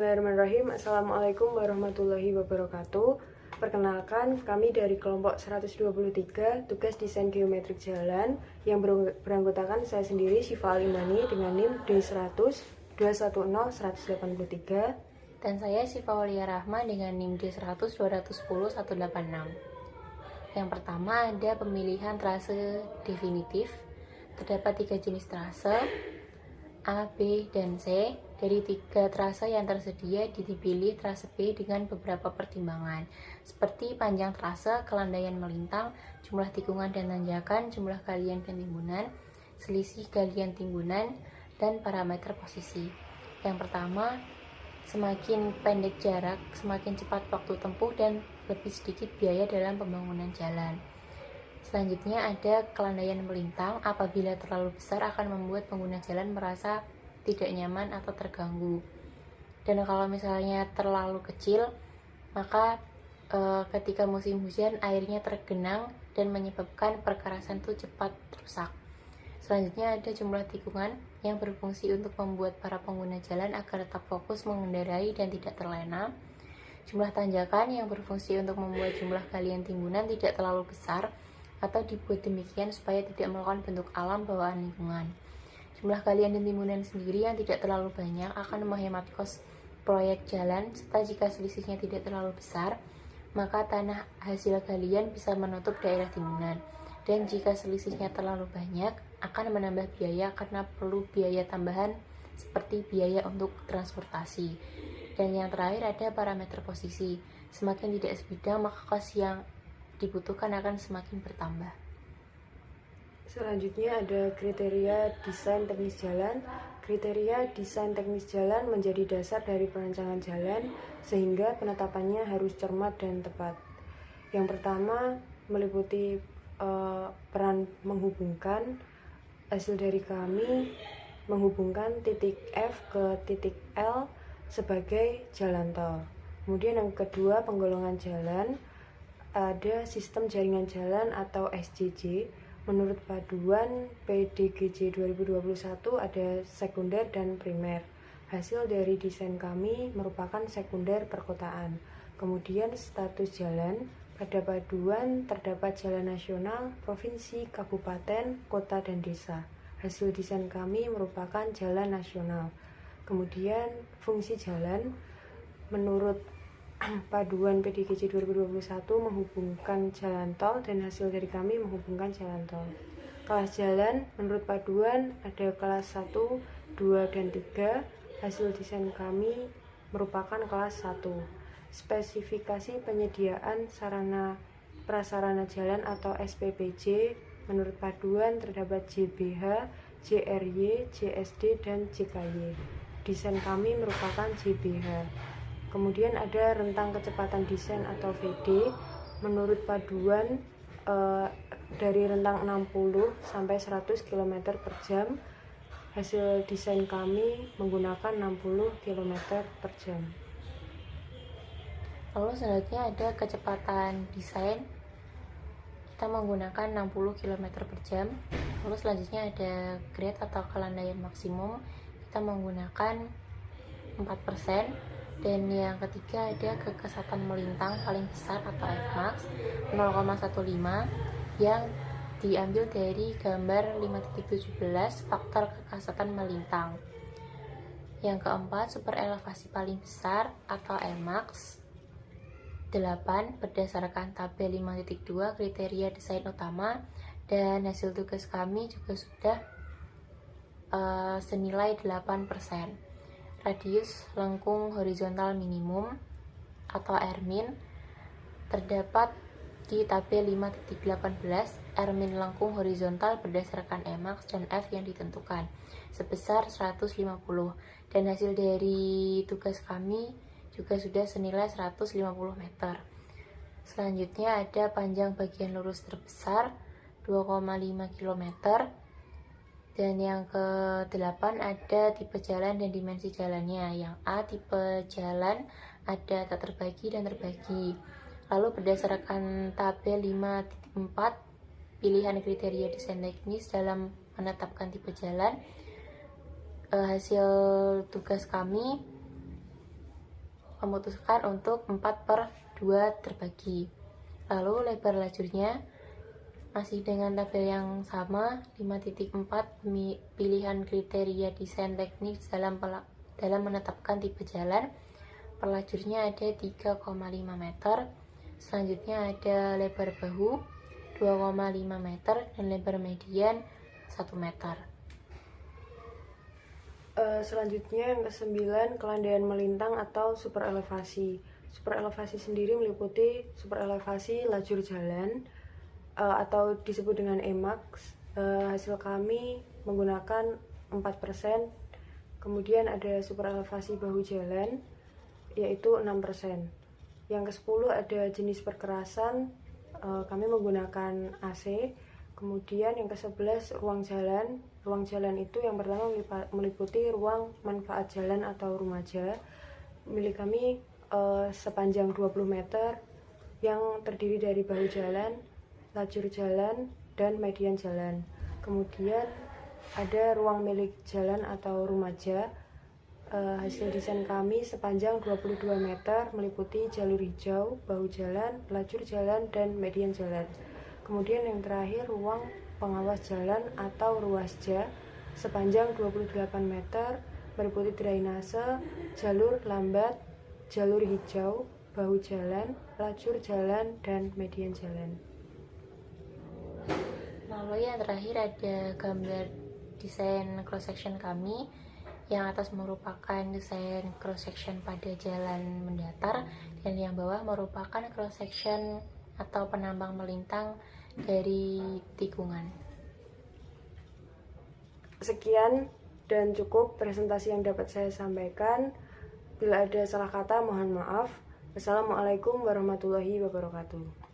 Bismillahirrahmanirrahim. Assalamualaikum warahmatullahi wabarakatuh. Perkenalkan, kami dari kelompok 123 tugas desain geometrik jalan yang beranggotakan saya sendiri Syifa Alimani dengan NIM D100 210 183 dan saya Syifa Walia Rahma dengan NIM D100 210 186. Yang pertama ada pemilihan trase definitif. Terdapat 3 jenis trase A, B, dan C. Dari 3 trase yang tersedia dipilih trase B dengan beberapa pertimbangan seperti panjang trase, kelandaian melintang, jumlah tikungan dan tanjakan, jumlah galian dan timbunan, selisih galian timbunan, dan parameter posisi. Yang pertama, semakin pendek jarak, semakin cepat waktu tempuh dan lebih sedikit biaya dalam pembangunan jalan. Selanjutnya ada kelandaian melintang. Apabila terlalu besar akan membuat pengguna jalan merasa tidak nyaman atau terganggu. Dan kalau misalnya terlalu kecil, maka ketika musim hujan airnya tergenang dan menyebabkan perkerasan itu cepat rusak. Selanjutnya ada jumlah tikungan yang berfungsi untuk membuat para pengguna jalan agar tetap fokus mengendarai dan tidak terlena. Jumlah tanjakan yang berfungsi untuk membuat jumlah galian timbunan tidak terlalu besar atau dibuat demikian supaya tidak melakukan bentuk alam bawaan lingkungan. Jumlah galian dan timbunan sendiri yang tidak terlalu banyak akan menghemat kos proyek jalan, serta jika selisihnya tidak terlalu besar, maka tanah hasil galian bisa menutup daerah timbunan. Dan jika selisihnya terlalu banyak, akan menambah biaya karena perlu biaya tambahan seperti biaya untuk transportasi. Dan yang terakhir ada parameter posisi. Semakin tidak sebidang, maka kos yang dibutuhkan akan semakin bertambah. Selanjutnya ada kriteria desain teknis jalan. Kriteria desain teknis jalan menjadi dasar dari perancangan jalan sehingga penetapannya harus cermat dan tepat. Yang pertama meliputi peran menghubungkan. Hasil dari kami menghubungkan titik F ke titik L sebagai jalan tol. Kemudian yang kedua penggolongan jalan. Ada sistem jaringan jalan atau SJJ. Menurut paduan PDGJ 2021 ada sekunder dan primer. Hasil dari desain kami merupakan sekunder perkotaan. Kemudian status jalan. Pada paduan terdapat jalan nasional, provinsi, kabupaten, kota, dan desa. Hasil desain kami merupakan jalan nasional. Kemudian fungsi jalan. Menurut paduan PDGJ 2021 menghubungkan jalan tol dan hasil dari kami menghubungkan jalan tol. Kelas jalan menurut paduan ada kelas 1, 2, dan 3. Hasil desain kami merupakan kelas 1. Spesifikasi penyediaan sarana prasarana jalan atau SPPJ menurut paduan terdapat JBH, JRY, JSD, dan JKY. Desain kami merupakan JBH. Kemudian ada rentang kecepatan desain atau VD. Menurut paduan dari rentang 60 sampai 100 km per jam. Hasil desain kami menggunakan 60 km per jam. Lalu selanjutnya ada kecepatan desain. Kita menggunakan 60 km per jam. Lalu selanjutnya ada grade atau kelandaian maksimum. Kita menggunakan 4%. Dan yang ketiga ada kekesatan melintang paling besar atau Fmax 0,15 yang diambil dari gambar 5.17 faktor kekesatan melintang. Yang keempat, super elevasi paling besar atau Emax 8 berdasarkan tabel 5.2 kriteria desain utama, dan hasil tugas kami juga sudah senilai 8%. Radius lengkung horizontal minimum atau RMIN terdapat di tabel 5.18. RMIN lengkung horizontal berdasarkan Emax dan F yang ditentukan sebesar 150, dan hasil dari tugas kami juga sudah senilai 150 meter. Selanjutnya ada panjang bagian lurus terbesar 2,5 km. Dan yang ke-8 ada tipe jalan dan dimensi jalannya. Yang A, tipe jalan ada tak terbagi dan terbagi. Lalu berdasarkan tabel 5.4 pilihan kriteria desain teknis dalam menetapkan tipe jalan, hasil tugas kami memutuskan untuk 4/2 terbagi. Lalu lebar lajurnya masih dengan tabel yang sama. 5.4 pilihan kriteria desain teknis dalam menetapkan tipe jalan. Per lajurnya ada 3,5 meter. Selanjutnya ada lebar bahu 2,5 meter dan lebar median 1 meter. Selanjutnya yang ke-9, kelandaian melintang atau super elevasi. Super elevasi sendiri meliputi super elevasi lajur jalan atau disebut dengan EMAX. Hasil kami menggunakan 4%. Kemudian ada super elevasi bahu jalan yaitu 6%. Yang ke-10 ada jenis perkerasan, kami menggunakan AC. Kemudian yang ke-11 ruang jalan. Ruang jalan itu yang pertama meliputi ruang manfaat jalan atau rumaja. Milik kami sepanjang 20 meter yang terdiri dari bahu jalan, lajur jalan, dan median jalan. Kemudian ada ruang milik jalan atau rumaja. Hasil desain kami sepanjang 22 meter meliputi jalur hijau, bahu jalan, lajur jalan, dan median jalan. Kemudian yang terakhir ruang pengawas jalan atau ruasja sepanjang 28 meter meliputi drainase, jalur lambat, jalur hijau, bahu jalan, lajur jalan, dan median jalan. Lalu yang terakhir ada gambar desain cross section kami. Yang atas merupakan desain cross section pada jalan mendatar dan yang bawah merupakan cross section atau penambang melintang dari tikungan. Sekian dan cukup presentasi yang dapat saya sampaikan. Bila ada salah kata mohon maaf. Wassalamualaikum warahmatullahi wabarakatuh.